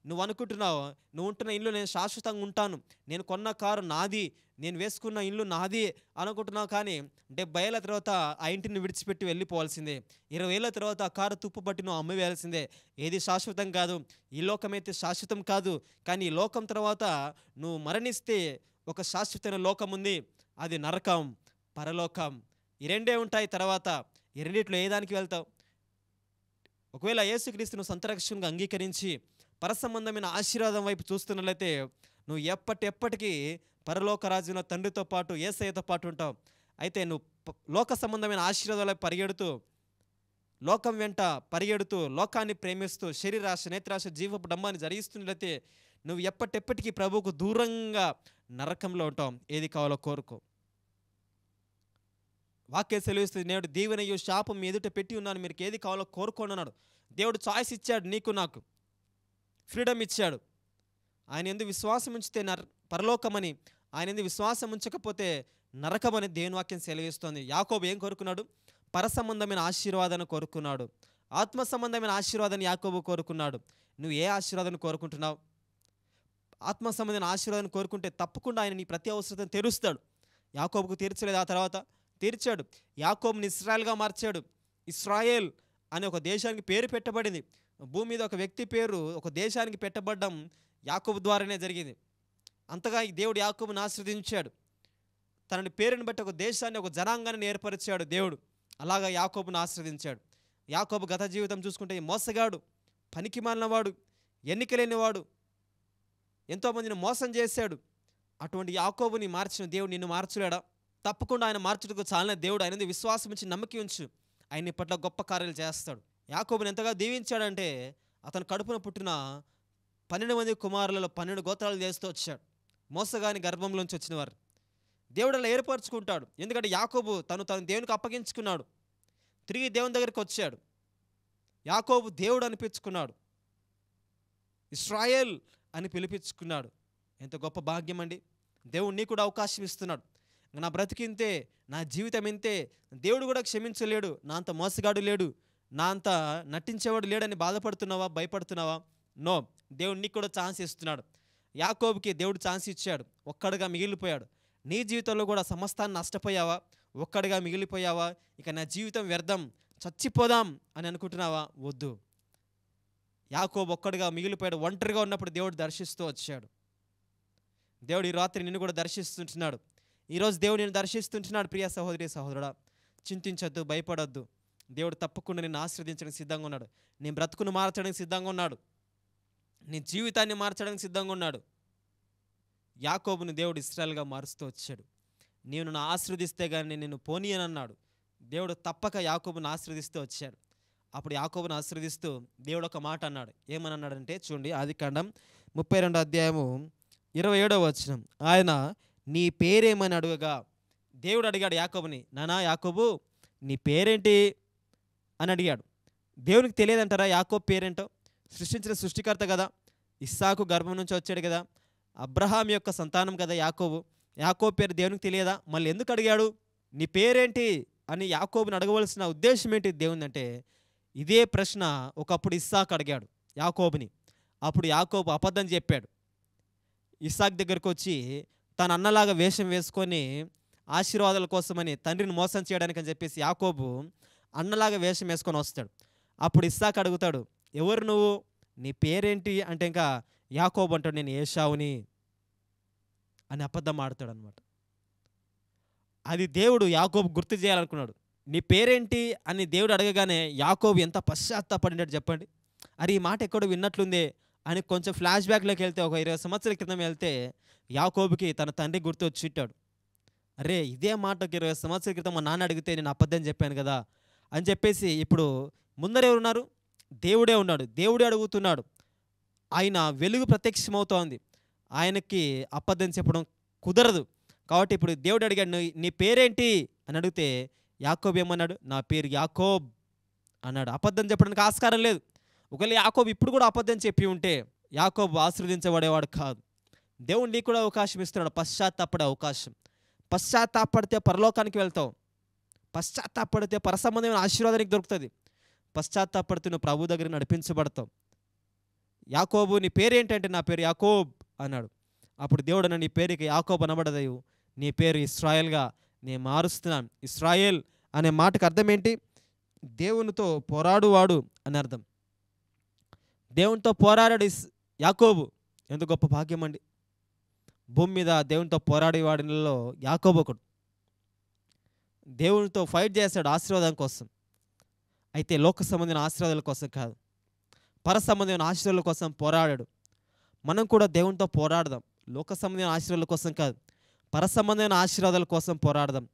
నువ్వు అనుకుంటున్నావు, నువ్వు ఉంటున్న ఇల్లు నేను శాశ్వతంగా ఉంటాను, నేను కొన్న కారు నాది, నేను వేసుకున్న ఇల్లు నాది అనుకుంటున్నావు. కానీ 70 ఏళ్ళ తర్వాత ఆ ఇంటిని విడిచిపెట్టి వెళ్ళిపోవాల్సిందే. 20 ఏళ్ళ తర్వాత ఆ కారు తుప్పు పట్టి నువ్వు అమ్మివేయాల్సిందే. ఏది శాశ్వతం కాదు. ఈ లోకమైతే శాశ్వతం కాదు. కానీ ఈ లోకం తర్వాత నువ్వు మరణిస్తే ఒక శాశ్వతమైన లోకం ఉంది, అది నరకం, పరలోకం. ఈ రెండే ఉంటాయి. తర్వాత ఈ రెండిట్లో ఏ దానికి వెళ్తావు? ఒకవేళ యేసుక్రీస్తును సొంత రక్షణగా అంగీకరించి పరసంబంధమైన ఆశీర్వాదం వైపు చూస్తున్నట్లయితే నువ్వు ఎప్పటికీ పరలోక రాజ్యంలో తండ్రితో పాటు యేసయ్యతో పాటు ఉంటావు. అయితే నువ్వు లోక సంబంధమైన ఆశీర్వాదాలకు పరిగెడుతూ, లోకం వెంట పరిగెడుతూ, లోకాన్ని ప్రేమిస్తూ, శరీరాశ, నేత్రాశ, జీవపు డంబాన్ని జరిగిస్తున్నట్లయితే నువ్వు ఎప్పటికీ ప్రభువుకు దూరంగా నరకంలో ఉంటావు. ఏది కావాలో కోరుకో. వాక్యం సెలవిస్తుంది, నేడు దీవెనయు శాపం మీ ఎదుట పెట్టి ఉన్నాను, మీరు ఏది కావాలో కోరుకోండి అన్నాడు. దేవుడు చాయిస్ ఇచ్చాడు, నీకు నాకు ఫ్రీడమ్ ఇచ్చాడు. ఆయన ఎందుకు విశ్వాసం ఉంచితే పరలోకమని, ఆయన ఎందుకు విశ్వాసం ఉంచకపోతే నరకమని దేవుని వాక్యం సెలవిస్తుంది. యాకోబు ఏం కోరుకున్నాడు? పరసంబంధమైన ఆశీర్వాదాన్ని కోరుకున్నాడు. ఆత్మ సంబంధమైన ఆశీర్వాదాన్ని యాకోబు కోరుకున్నాడు. నువ్వు ఏ ఆశీర్వాదాన్ని కోరుకుంటున్నావు? ఆత్మ సంబంధమైన ఆశీర్వాదాన్ని కోరుకుంటే తప్పకుండా ఆయన నీ ప్రతి అవసరతను తీరుస్తాడు. యాకోబుకు తీర్చలేదు, ఆ తర్వాత తీర్చాడు. యాకోబుని ఇశ్రాయేల్గా మార్చాడు. ఇశ్రాయేల్ అనే ఒక దేశానికి పేరు పెట్టబడింది. భూమి మీద ఒక వ్యక్తి పేరు ఒక దేశానికి పెట్టబడ్డం యాకోబు ద్వారానే జరిగింది. అంతగా ఈ దేవుడు యాకోబుని ఆశీర్వదించాడు. తనని పేరుని బట్టి ఒక దేశాన్ని, ఒక జనాంగాన్ని ఏర్పరిచాడు దేవుడు. అలాగా యాకోబుని ఆశీర్వదించాడు. యాకోబు గత జీవితం చూసుకుంటే మోసగాడు, పనికి మాలినవాడు, ఎన్నికలేనివాడు, ఎంతోమందిని మోసం చేశాడు. అటువంటి యాకోబుని మార్చిన దేవుడు నిన్ను మార్చలేడా? తప్పకుండా ఆయన మార్చుటకు చాలిన దేవుడు. ఆయన విశ్వాసం ఉంచి నమ్మకి ఉంచు, ఆయన పట్ల గొప్ప కార్యాలు చేస్తాడు. యాకోబుని ఎంతగా దీవించాడంటే అతను కడుపున పుట్టిన 12 మంది కుమారులలో 12 గోత్రాలు చేస్తూ వచ్చాడు. మోసగాని గర్భంలోంచి వచ్చిన వారు దేవుడు అలా ఏర్పరచుకుంటాడు. ఎందుకంటే యాకోబు తను దేవునికి అప్పగించుకున్నాడు. తిరిగి దేవుని దగ్గరికి వచ్చాడు. యాకోబు దేవుడు అనిపించుకున్నాడు, ఇశ్రాయేల్ అని పిలిపించుకున్నాడు. ఎంత గొప్ప భాగ్యం అండి. దేవుడు నీకు కూడా అవకాశం ఇస్తున్నాడు. నా బ్రతికింతే, నా జీవితం ఇంతే, దేవుడు కూడా క్షమించలేడు, నా అంత మోసగాడు లేడు, నా అంత నటించేవాడు లేడని బాధపడుతున్నావా, భయపడుతున్నావా? నో, దేవుడు నీకు కూడా ఛాన్స్ ఇస్తున్నాడు. యాకోబుకి దేవుడు ఛాన్స్ ఇచ్చాడు, ఒక్కడుగా మిగిలిపోయాడు. నీ జీవితంలో కూడా సమస్తాన్ని నష్టపోయావా, ఒక్కడిగా మిగిలిపోయావా, ఇక నా జీవితం వ్యర్థం, చచ్చిపోదాం అని అనుకుంటున్నావా? వద్దు. యాకోబు ఒక్కడిగా మిగిలిపోయాడు. ఒంటరిగా ఉన్నప్పుడు దేవుడు దర్శిస్తూ వచ్చాడు. దేవుడు ఈ రాత్రి నిన్ను కూడా దర్శిస్తుంటున్నాడు. ఈరోజు దేవుడు నిన్ను దర్శిస్తుంటున్నాడు. ప్రియ సహోదరి సహోదరుడా, చింతించొద్దు, భయపడొద్దు. దేవుడు తప్పకుండా నిన్ను ఆశీర్వదించడానికి సిద్ధంగా ఉన్నాడు. నీ బ్రతుకును మార్చడానికి సిద్ధంగా ఉన్నాడు. నీ జీవితాన్ని మార్చడానికి సిద్ధంగా ఉన్నాడు. యాకోబుని దేవుడు ఇశ్రాయేలుగా మారుస్తూ వచ్చాడు. నేను నన్ను ఆశీర్వదిస్తే కానీ నిన్ను పోనీయనన్నాడు. దేవుడు తప్పక యాకోబుని ఆశీర్వదిస్తూ వచ్చాడు. అప్పుడు యాకోబుని ఆశీర్వదిస్తూ దేవుడు ఒక మాట అన్నాడు. ఏమని అన్నాడంటే చూడండి, ఆదికాండం 32వ అధ్యాయము 27వ వచనం. ఆయన నీ పేరేమని అడుగగా దేవుడు అడిగాడు యాకోబుని, నానా యాకోబు నీ పేరేంటి అని అడిగాడు. దేవునికి తెలియదంటారా యాకోబు పేరేంటో? సృష్టించిన సృష్టికర్త కదా, ఇస్సాకు గర్భం నుంచి వచ్చాడు కదా, అబ్రహాం యొక్క సంతానం కదా యాకోబు. యాకోబు పేరు దేవునికి తెలియదా? మళ్ళీ ఎందుకు అడిగాడు నీ పేరేంటి అని? యాకోబుని అడగవలసిన ఉద్దేశం ఏంటి దేవుని అంటే, ఇదే ప్రశ్న ఒకప్పుడు ఇస్సాకు అడిగాడు యాకోబుని. అప్పుడు యాకోబు అబద్ధం చెప్పాడు. ఇస్సాకు దగ్గరకు వచ్చి తన అన్నలాగా వేషం వేసుకొని ఆశీర్వాదాల కోసమని తండ్రిని మోసం చేయడానికి అని చెప్పేసి యాకోబు అన్నలాగా వేషం వేసుకొని వస్తాడు. అప్పుడు ఇస్సాకు అడుగుతాడు, ఎవరు నువ్వు, నీ పేరేంటి అంటే ఇంకా యాకోబు అంటాడు, నేను ఏశావుని అని అబద్ధం ఆడతాడు అనమాట. అది దేవుడు యాకోబు గుర్తు చేయాలనుకున్నాడు. నీ పేరేంటి అని దేవుడు అడగగానే యాకోబు ఎంత పశ్చాత్తాపడినట్టు చెప్పండి. అరే ఈ మాట ఎక్కడో విన్నట్లుందే అని కొంచెం ఫ్లాష్ బ్యాక్లోకి వెళ్తే, ఒక 20 సంవత్సరాల క్రితం వెళ్తే యాకోబుకి తన తండ్రి గుర్తు వచ్చి చిట్టాడు. అరే ఇదే మాటకి 20 సంవత్సరాల క్రితం మా నాన్న అడిగితే నేను అబద్ధం చెప్పాను కదా అని చెప్పేసి ఇప్పుడు ముందర ఎవరున్నారు? దేవుడే ఉన్నాడు. దేవుడే అడుగుతున్నాడు. ఆయన వెలుగు ప్రత్యక్షమవుతోంది. ఆయనకి అబద్ధం చెప్పడం కుదరదు. కాబట్టి ఇప్పుడు దేవుడు అడిగాడు, నీ పేరేంటి అని అడిగితే యాకోబు ఏమన్నాడు? నా పేరు యాకోబ్ అన్నాడు. అబద్ధం చెప్పడానికి ఆస్కారం లేదు. ఒకవేళ యాకోబు ఇప్పుడు కూడా అబద్ధం చెప్పి ఉంటే యాకోబు ఆశీర్వదించబడేవాడు కాదు. దేవుడు నీకు కూడా అవకాశం ఇస్తున్నాడు, పశ్చాత్తాపడే అవకాశం. పశ్చాత్తాపడితే పరలోకానికి వెళ్తావు. పశ్చాత్తాపడితే పరసంబంధమైన ఆశీర్వాదానికి దొరుకుతుంది. పశ్చాత్తాపడితే నువ్వు ప్రభు దగ్గర నడిపించబడతావు. యాకోబు నీ పేరేంటంటే నా పేరు యాకోబ్ అన్నాడు. అప్పుడు దేవుడు అన్న, నీ పేరుకి యాకోబు అనబడదయు, నీ పేరు ఇశ్రాయేల్గా నేను మారుస్తున్నాను. ఇశ్రాయేల్ అనే మాటకు అర్థం ఏంటి? దేవునితో పోరాడువాడు అని అర్థం. దేవునితో పోరాడాడు యాకోబు. ఎంత గొప్ప భాగ్యం అండి. భూమి మీద దేవునితో పోరాడేవాడిలో యాకోబు ఒకడు. దేవునితో ఫైట్ చేశాడు ఆశీర్వాదం కోసం. అయితే లోక సంబంధమైన ఆశీర్వాదాల కోసం కాదు, పర సంబంధమైన ఆశీర్వాదాల కోసం పోరాడాడు. మనం కూడా దేవునితో పోరాడదాం. లోక సంబంధమైన ఆశీర్వాదాల కోసం కాదు, పర సంబంధమైన ఆశీర్వాదాల కోసం పోరాడదాం.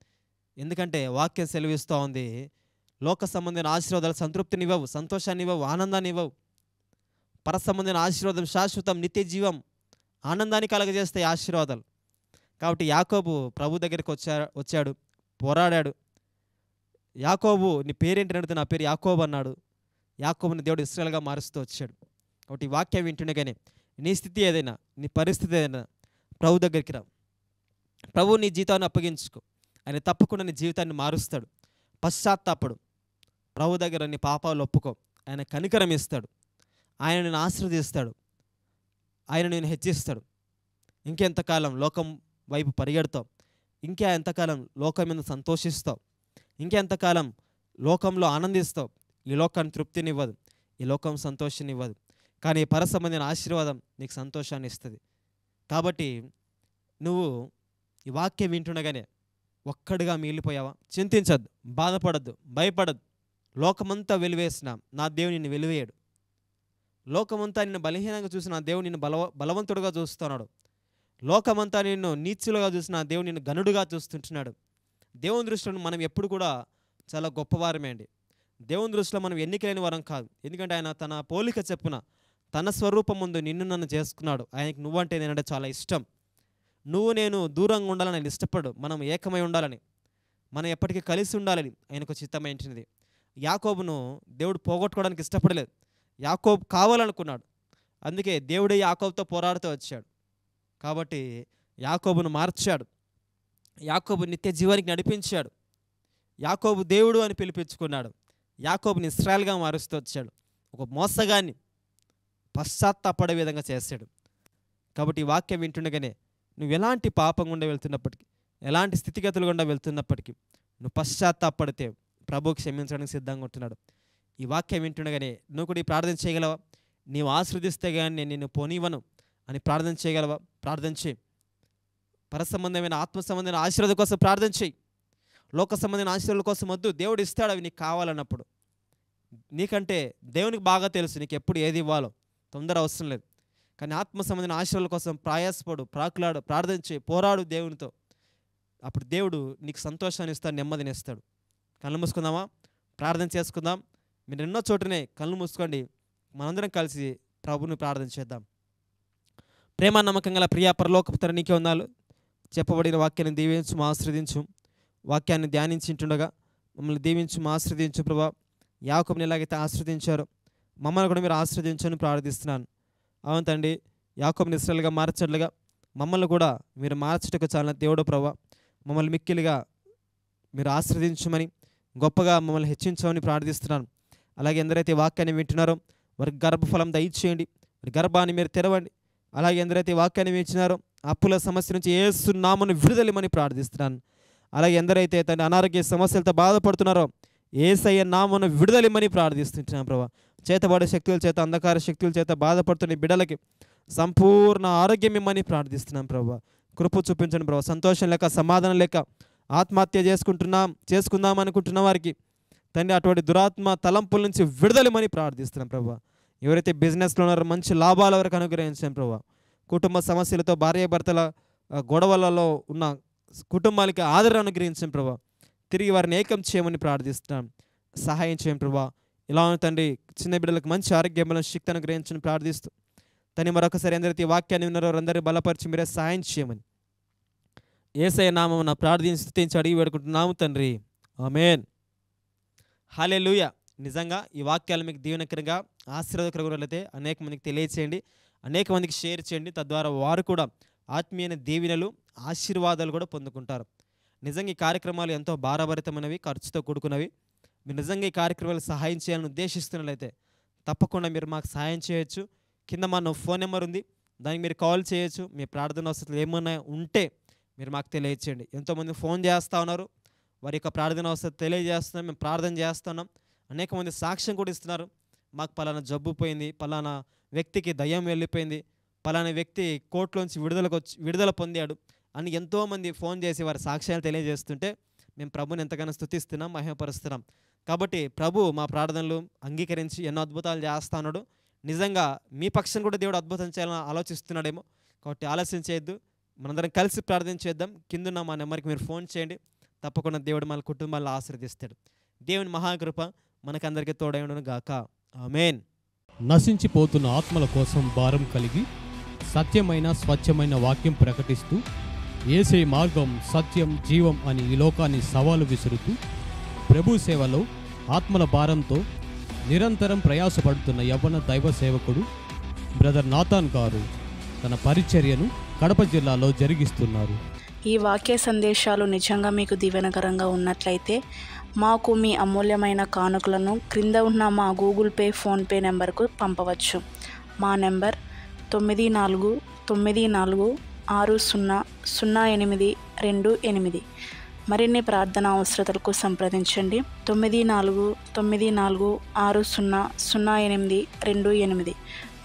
ఎందుకంటే వాక్యం సెలవిస్తూ ఉంది, లోక సంబంధమైన ఆశీర్వాదాలు సంతృప్తినివ్వవు, సంతోషాన్ని ఇవ్వవు, ఆనందాన్ని ఇవ్వవు. పర సంబంధమైన ఆశీర్వాదం శాశ్వతం, నిత్య జీవం, ఆనందాన్ని కలగజేస్తాయి ఆశీర్వాదాలు. కాబట్టి యాకోబు ప్రభు దగ్గరికి వచ్చాడు, పోరాడాడు. యాకోబు నీ పేరేంటి అడిగితే నా పేరు యాకోబు అన్నాడు. యాకోబుని దేవుడు ఇశ్రాయేలుగా మారుస్తూ వచ్చాడు. కాబట్టి ఈ వాక్యం వింటుండగానే నీ స్థితి ఏదైనా, నీ పరిస్థితి ఏదైనా ప్రభు దగ్గరికి రా. ప్రభు నీ జీవితాన్ని అప్పగించుకో. ఆయన తప్పకుండా నీ జీవితాన్ని మారుస్తాడు. పశ్చాత్తాపడు, ప్రభు దగ్గర నీ పాపాలు ఒప్పుకో. ఆయన కనికరం ఇస్తాడు, ఆయన నేను ఆశీర్వదిస్తాడు, ఆయన నేను హెచ్చిస్తాడు. ఇంకెంతకాలం లోకం వైపు పరిగెడతావు? ఇంకా ఎంతకాలం లోకం మీద సంతోషిస్తావు? ఇంకెంతకాలం లోకంలో ఆనందిస్తావు? ఈ లోకాన్ని తృప్తినివ్వదు, ఈ లోకం సంతోషాన్నివ్వదు. కానీ ఈ పరసంబంధించిన ఆశీర్వాదం నీకు సంతోషాన్ని ఇస్తుంది. కాబట్టి నువ్వు ఈ వాక్యం వింటుండగానే ఒక్కడిగా మిగిలిపోయావా? చింతించద్దు, బాధపడద్దు, భయపడద్దు. లోకమంతా వెలివేసిన నా దేవుడు నిన్ను వెలివేయడు. లోకమంతా నిన్ను బలహీనంగా చూసిన నా దేవుడు నిన్ను బలవంతుడుగా చూస్తున్నాడు. లోకమంతా నిన్ను నీచులుగా చూసిన నా దేవుడు నిన్ను గనుడుగా చూస్తుంటున్నాడు. దేవుని దృష్టిలో మనం ఎప్పుడు కూడా చాలా గొప్పవారమే అండి. దేవుని దృష్టిలో మనం ఎన్నికలేని వారం కాదు. ఎందుకంటే ఆయన తన పోలిక చెప్పున తన స్వరూపం ముందు నిన్ను నన్ను చేసుకున్నాడు. ఆయనకి నువ్వంటే నేనంటే చాలా ఇష్టం. నువ్వు నేను దూరంగా ఉండాలని ఆయన ఇష్టపడు. మనం ఏకమై ఉండాలని, మనం ఎప్పటికీ కలిసి ఉండాలని ఆయనకు చిత్తమైంటినది. యాకోబును దేవుడు పోగొట్టుకోవడానికి ఇష్టపడలేదు. యాకోబు కావాలనుకున్నాడు. అందుకే దేవుడే యాకోబుతో పోరాడుతూ వచ్చాడు. కాబట్టి యాకోబును మార్చాడు. యాకోబు నిత్య జీవానికి నడిపించాడు. యాకోబు దేవుడు అని పిలిపించుకున్నాడు. యాకోబుని ఇశ్రాయేలుగా మారుస్తూ వచ్చాడు. ఒక మోసగాన్ని పశ్చాత్తాపడే విధంగా చేశాడు. కాబట్టి ఈ వాక్యం వింటుండగానే నువ్వు ఎలాంటి పాపం గుండా వెళ్తున్నప్పటికీ, ఎలాంటి స్థితిగతులు గుండా వెళ్తున్నప్పటికీ నువ్వు పశ్చాత్తాపడితే ప్రభు క్షమించడానికి సిద్ధంగా ఉంటున్నాడు. ఈ వాక్యం వింటుండగానే నువ్వు కూడా ఈ ప్రార్థన చేయగలవా? నీవు ఆశీర్వదిస్తే కానీ నేను నిన్ను పోనివ్వను అని ప్రార్థన చేయగలవా? ప్రార్థన చేయి. పరసంబంధమైన ఆత్మ సంబంధమైన ఆశీర్వాదం కోసం ప్రార్థన చేయి. లోక సంబంధమైన ఆశీర్వాదాల కోసం వద్దు. దేవుడు ఇస్తాడు అవి నీకు కావాలన్నప్పుడు. నీకంటే దేవునికి బాగా తెలుసు నీకు ఎప్పుడు ఏది ఇవ్వాలో. తొందర అవసరం లేదు. కానీ ఆత్మ సంబంధమైన ఆశీర్వాదాల కోసం ప్రయాసపడు, ప్రాకులాడు, ప్రార్థన చేయి, పోరాడు దేవునితో. అప్పుడు దేవుడు నీకు సంతోషాన్ని ఇస్తాడు, నెమ్మదిని ఇస్తాడు. కళ్ళు మూసుకుందామా? ప్రార్థన చేసుకుందాం. మీరు ఎన్నో చోటనే కళ్ళు మూసుకోండి. మనందరం కలిసి ప్రభుని ప్రార్థన చేద్దాం. ప్రేమ నమ్మకం గల ప్రియ పరలోకపు తండ్రి, నీకే వందనాలు. చెప్పబడిన వాక్యాన్ని దీవించు, ఆశీర్వదించు. వాక్యాన్ని ధ్యానించుంటుండగా మమ్మల్ని దీవించు, ఆశీర్వదించు ప్రభా. యాకోబుని ఎలాగైతే ఆశీర్వదించారో మమ్మల్ని కూడా మీరు ఆశీర్వదించని ప్రార్థిస్తున్నాను. అవును తండ్రి, యాకోబుని ఇశ్రాయేలుగా మార్చట్లుగా మమ్మల్ని కూడా మీరు మార్చుటకు చాలా దేవుడు ప్రభా. మమ్మల్ని మిక్కిలిగా మీరు ఆశీర్వదించమని, గొప్పగా మమ్మల్ని హెచ్చించమని ప్రార్థిస్తున్నాను. అలాగే ఎందరైతే వాక్యాన్ని వింటున్నారో వారికి గర్భఫలం దయచేయండి, వారి గర్భాన్ని మీరు తెరవండి. అలాగే ఎందరైతే వాక్యాన్ని వింటున్నారో అప్పుల సమస్య నుంచి యేసు నామమున విడుదలమని ప్రార్థిస్తున్నాను. అలాగే ఎందరైతే తన అనారోగ్య సమస్యలతో బాధపడుతున్నారో యేసయ్య నామమున విడుదలమని ప్రార్థిస్తుంటున్నాను ప్రభా. చేతబడే శక్తుల చేత, అంధకార శక్తుల చేత బాధపడుతున్న బిడ్డలకి సంపూర్ణ ఆరోగ్యం ఇమ్మని ప్రార్థిస్తున్నాం ప్రభా. కృప చూపించండి ప్రభా. సంతోషం లేక, సమాధానం లేక ఆత్మహత్య చేసుకుందాం అనుకుంటున్న వారికి తండ్రి అటువంటి దురాత్మ తలంపుల నుంచి విడుదలమని ప్రార్థిస్తున్నాం ప్రభా. ఎవరైతే బిజినెస్లో ఉన్నారో మంచి లాభాల వరకు అనుగ్రహించాం ప్రభా. కుటుంబ సమస్యలతో, భార్యాభర్తల గొడవలలో ఉన్న కుటుంబాలకి ఆదరణ అనుగ్రహించాం ప్రభా. తిరిగి వారిని ఏకం చేయమని ప్రార్థిస్తున్నాం. సహాయం చేయండి ప్రభా. ఇలా తండ్రి చిన్న బిడ్డలకు మంచి ఆరోగ్యంలో శక్తి అనుగ్రహించని ప్రార్థిస్తూ తని మరొకసారి ఎందరైతే వాక్యాన్ని విన్నారో అందరినీ బలపరిచి మీరే సహాయం చేయమని యేసయ్య నామమున ప్రార్థించి స్తుతించి అడిగి వేడుకుంటున్నాము తండ్రి. ఆమేన్. హల్లెలూయా. నిజంగా ఈ వాక్యాలు మీకు దీవెనకరంగా, ఆశీర్వాదకరంగా అనేక మందికి తెలియచేయండి, అనేక మందికి షేర్ చేయండి. తద్వారా వారు కూడా ఆత్మీయ దీవెనలు, ఆశీర్వాదాలు కూడా పొందుకుంటారు. నిజంగా ఈ కార్యక్రమాలు ఎంతో భారభరితమైనవి, ఖర్చుతో కూడుకున్నవి. మీరు నిజంగా ఈ కార్యక్రమాలు సహాయం చేయాలని ఉద్దేశిస్తున్నట్లయితే తప్పకుండా మీరు మాకు సహాయం చేయొచ్చు. కింద మా ఫోన్ నెంబర్ ఉంది, దానికి మీరు కాల్ చేయొచ్చు. మీ ప్రార్థన అవసరాలు ఏమైనా ఉంటే మీరు మాకు తెలియచేయండి. ఎంతోమంది ఫోన్ చేస్తూ ఉన్నారు, వారి యొక్క ప్రార్థన అవసరం తెలియజేస్తున్నాం, మేము ప్రార్థన చేస్తున్నాం. అనేక మంది సాక్ష్యం కూడా ఇస్తున్నారు. మాకు పలానా జబ్బు పోయింది, పలానా వ్యక్తికి దయ్యం వెళ్ళిపోయింది, పలానా వ్యక్తి కోర్టులోంచి విడుదల పొందాడు అని ఎంతోమంది ఫోన్ చేసి వారి సాక్ష్యాలు తెలియజేస్తుంటే మేము ప్రభుని ఎంతగానో స్తుతిస్తున్నాం, మహిమపరుస్తున్నాం. కాబట్టి ప్రభు మా ప్రార్థనలు అంగీకరించి ఎన్నో అద్భుతాలు చేస్తా ఉన్నాడు. నిజంగా మీ పక్షం కూడా దేవుడు అద్భుతం చేయాలని ఆలోచిస్తున్నాడేమో. కాబట్టి ఆలస్యం చేయొద్దు, మనందరం కలిసి ప్రార్థన చేద్దాం. కిందున్న మా నెంబర్కి మీరు ఫోన్ చేయండి. తప్పకుండా దేవుడు మన కుటుంబాలను ఆశీర్వదిస్తాడు. దేవుని మహాకృప మనకందరికీ తోడై ఉండును గాక. ఆమేన్. నశించిపోతున్న ఆత్మల కోసం భారం కలిగి సత్యమైన, స్వచ్ఛమైన వాక్యం ప్రకటిస్తూ యేసే మార్గం, సత్యం, జీవం అని ఈ లోకాన్ని సవాలు విసురుతూ ప్రభు సేవలో ఆత్మల భారంతో నిరంతరం ప్రయాసపడుతున్న యవ్వన దైవ సేవకుడు బ్రదర్ నాథాన్ గారు తన పరిచర్యను కడప జిల్లాలో జరిగిస్తున్నారు. ఈ వాక్య సందేశాలు నిజంగా మీకు దీవెనకరంగా ఉన్నట్లయితే మాకు మీ అమూల్యమైన కానుకలను క్రింద ఉన్న మా గూగుల్ పే, ఫోన్పే నెంబర్కు పంపవచ్చు. మా నెంబర్ 9494 900828. మరిన్ని ప్రార్థన అవసరతలకు సంప్రదించండి 9446000828.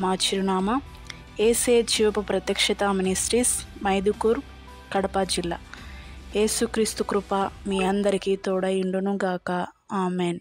మా చిరునామా ఏసే జీవపు ప్రత్యక్షత మినిస్ట్రీస్, మైదుకూర్, కడప జిల్లా. యేసుక్రీస్తు కృప మీ అందరికీ తోడై ఉండును గాక. ఆమెన్.